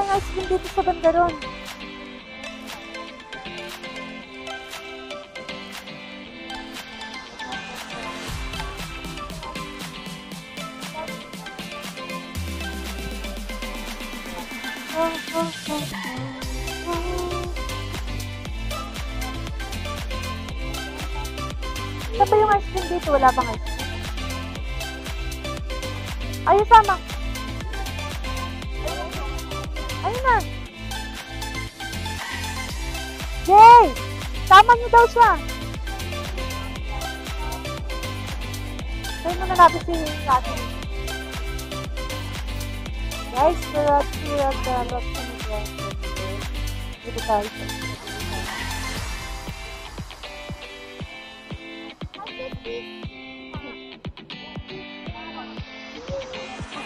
tayong ice cream dito sa Bandaron. Saan ba yung ice cream dito? Wala bang ice cream? Ayun, sama. Ayun na. Yay! Sama niyo daw siya. Sabi mo na natin si natin. Guys, we're at the Lotso. Dito tayo.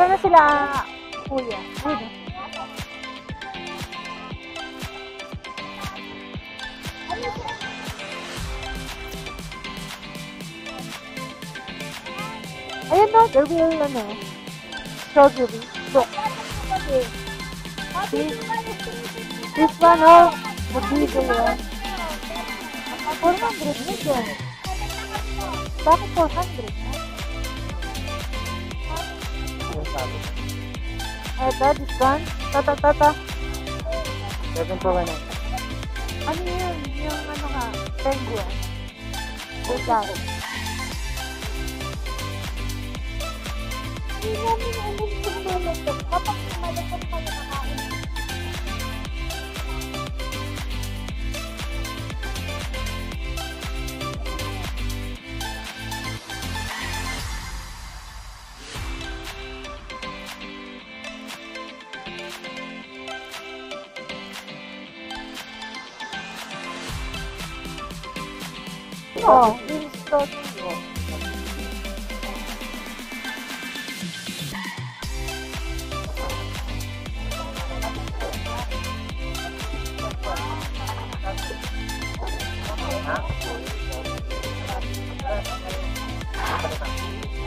Saan na sila, kuya? Ayun. Ayun na, there will, strawberry. Look. This one, oh, the bigger one. 400 na dyan. Bakit 400 na? Ito, this one. Tata. 7 po ba na? Ano yun? Yung ano nga, penguin. Bulgar. Hindi namin alam kung malagdag. Kapag malagdag kayo nakain. Oh, yung strawberry.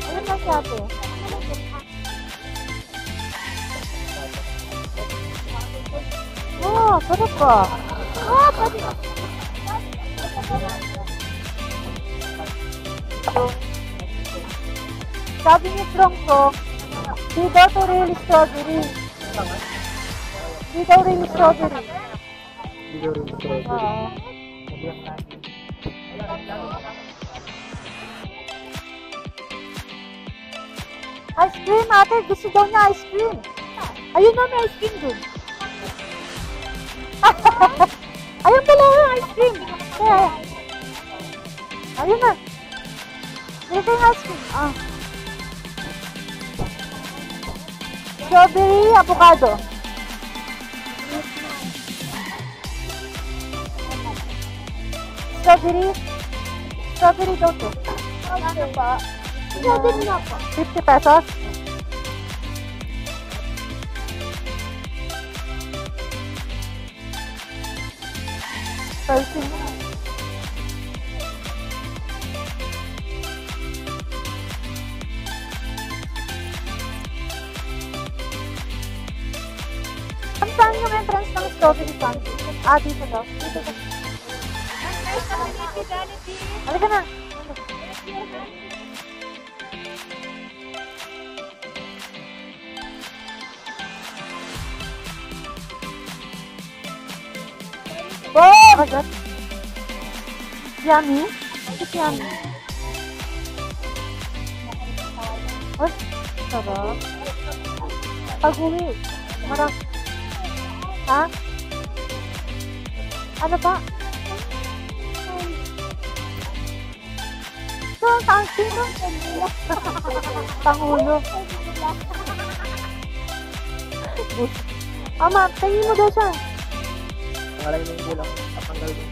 Ano ba sabi? Oh, sarap ba? Ah, pwede. Sabi ni Prongko, di daw to really strawberry. Di daw really strawberry. Oo. Ice cream, ate. Gusto daw niya ice cream. Ayun na, may ice cream dun. Ayun pala yung ice cream. Ayun na. Dito yung ice cream. Strawberry, avocado. Strawberry daw to. Ano ba? Strawberry na po. 50 pesos? Spicy na. Saan yung entrance ng strawberry sandwich? Dito daw. Dito daw. Halika na. Oh! Kagat. Yummy? It's yummy. Oh, sarap. Pag-uwi. Marap. Ha? Ano ba? Ito, ang sino? Pangulo. Ama, tingin mo daw siya. Pangalay mo yung gulang. Kapanggal mo.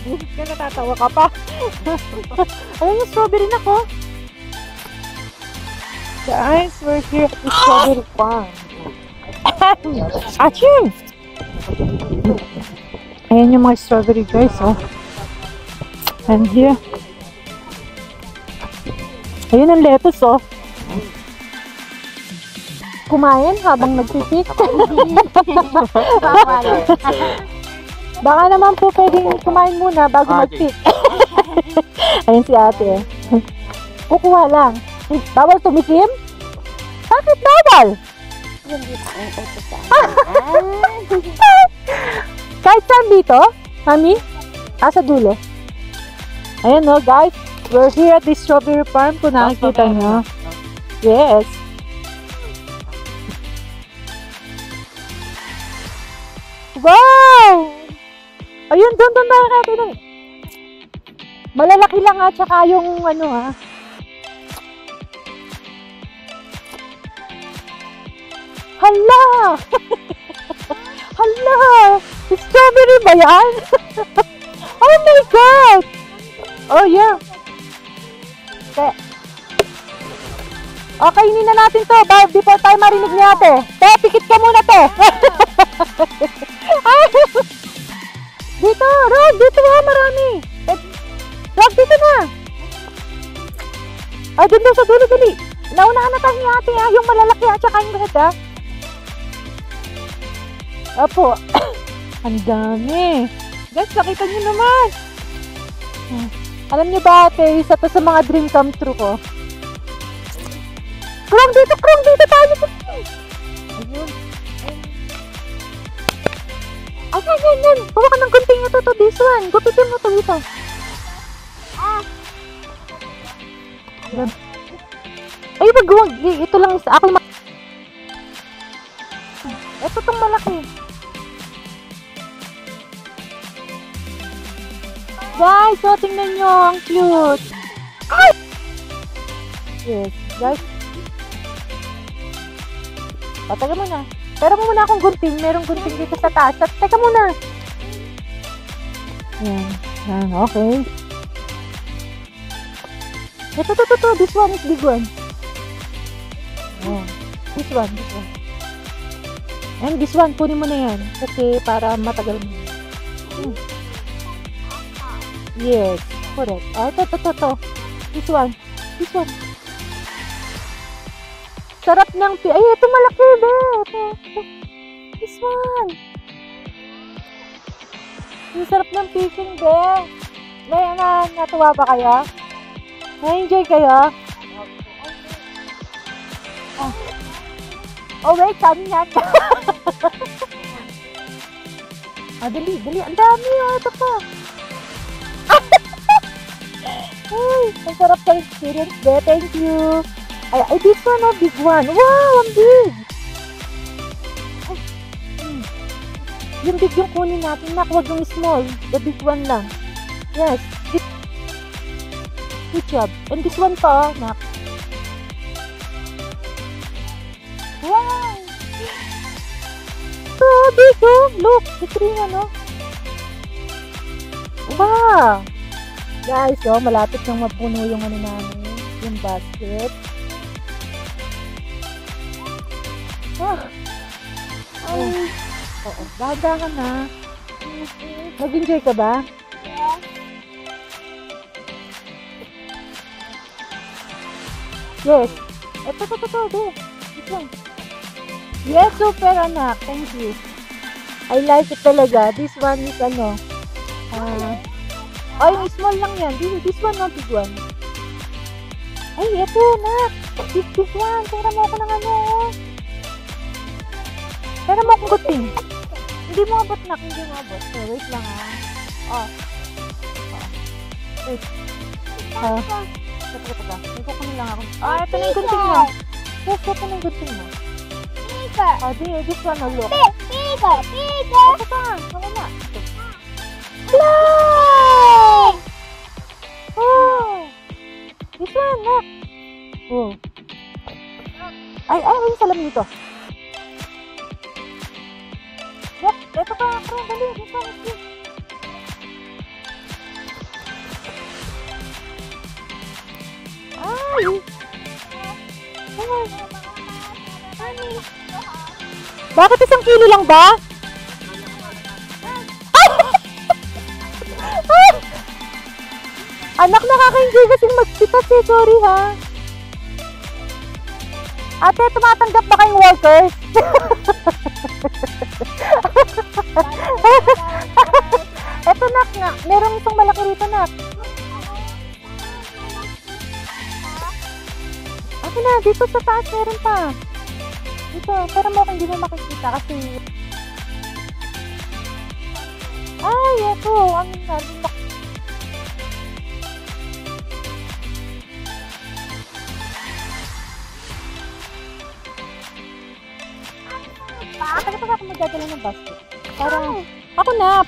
Busit ka, natatawa ka pa. Alam niyo, strawberry na ko. Guys, we're here at the strawberry farm. Achim! Ayan yung mga strawberry guys, oh. And here. Ayun ang lettuce, oh. Kumain habang nagpipik. Baka naman po pwedeng kumain muna bago mag-pick. Ayun si ate. Kukuha lang. Bawal tumikim? Bakit bawal? Kahit saan dito? Mami? Sa dulo. Ayan no guys. We're here at the strawberry farm. Kung nakikita nyo. Yes. Wow! Ayun, doon tayo natin eh. Malalaki lang ha, tsaka yung ano ha. Hala! Hala! Strawberry ba yan? Oh my God! Oh yeah. Okay, hindi na natin to. Before tayo marinig ni ate. Pikit ka muna te. Dito, Rod, dito ha, marami. Rod, dito na. Ay, doon sa dulo, dali. Naunahan na tayo ni ate ha, yung malalaki ha, tsaka yung red ha. Apo, ang dami. Guys, nakita nyo naman. Alam nyo ba ate, isa to sa mga dream come true ko. Krong dito tayo. Ayun. Ayan. Bawa ka ng gunting ito to, this one. Gupitin mo to dito. Ay, wag. Ito lang isa. Ako ito tong malaki. Guys, so tingnan nyo. Ang cute. Ay! Yes, guys. Pataga mo na. Pero mo muna akong gunting. Merong gunting dito sa taas. Teka muna. Yan. Okay. Ito. This one is big one. Yan. This one. And this one, kunin mo na yan. Kasi para matagal mo. Yes. Correct. Ito. This one. Sarap ng ay, ito malaki, be. Ito. This one. Yung sarap ng picking, be. Natuwa ba kayo? Na-enjoy kayo? Oh, wait, saan yan? Dali. Ang dami, ito pa. Ay, ang sarap sa experience, be. Thank you. Ay, this one, big one. Wow, ang big. Yung big yung kunin natin, nak. Huwag yung small. The big one lang. Yes. Good job. And this one pa, nak. Wow. So big, oh. Look, the green one, oh. Wow. Guys, malapit nang mapuno yung ano namin. Yung basket. Oo, dahan ka na. Nag-enjoy ka ba? Yes. Ito, this one. Yes, super anak. Thank you. I like it talaga. This one is ano. Yung small lang yan. This one, not big one. Ay, ito, nak. This one. Tira mo ako ng ano. Pero mo akong guting. Hindi mo abot, nak. Hindi mo abot. So, wait lang, ha. Wait. Teka. May kukunin lang ako. Ito na yung gunting mo. Yes, ito na yung gunting mo. This one, look. Ito pa. Wala na. Hala! Oh! Oh! This one, nak. Oh. Ay, yung salamin nito. Look, ito pa, friend, dali. This one is this. Ay! Ay! Bakit 1 kilo lang ba? Ay! Ay! Anak, nakaka-enjoy kasing magsitat eh. Sorry ha. Ate, tumatanggap ba kayong workers? Eto, nak, nga. Merong isang malaki rito, nak. Ako na, dito sa taas meron pa. Dito, pero mo hindi mo makikita kasi... Ay, eto. Ang nalulak. Bakit pa ako magdadala ng basket? Parang, ako na,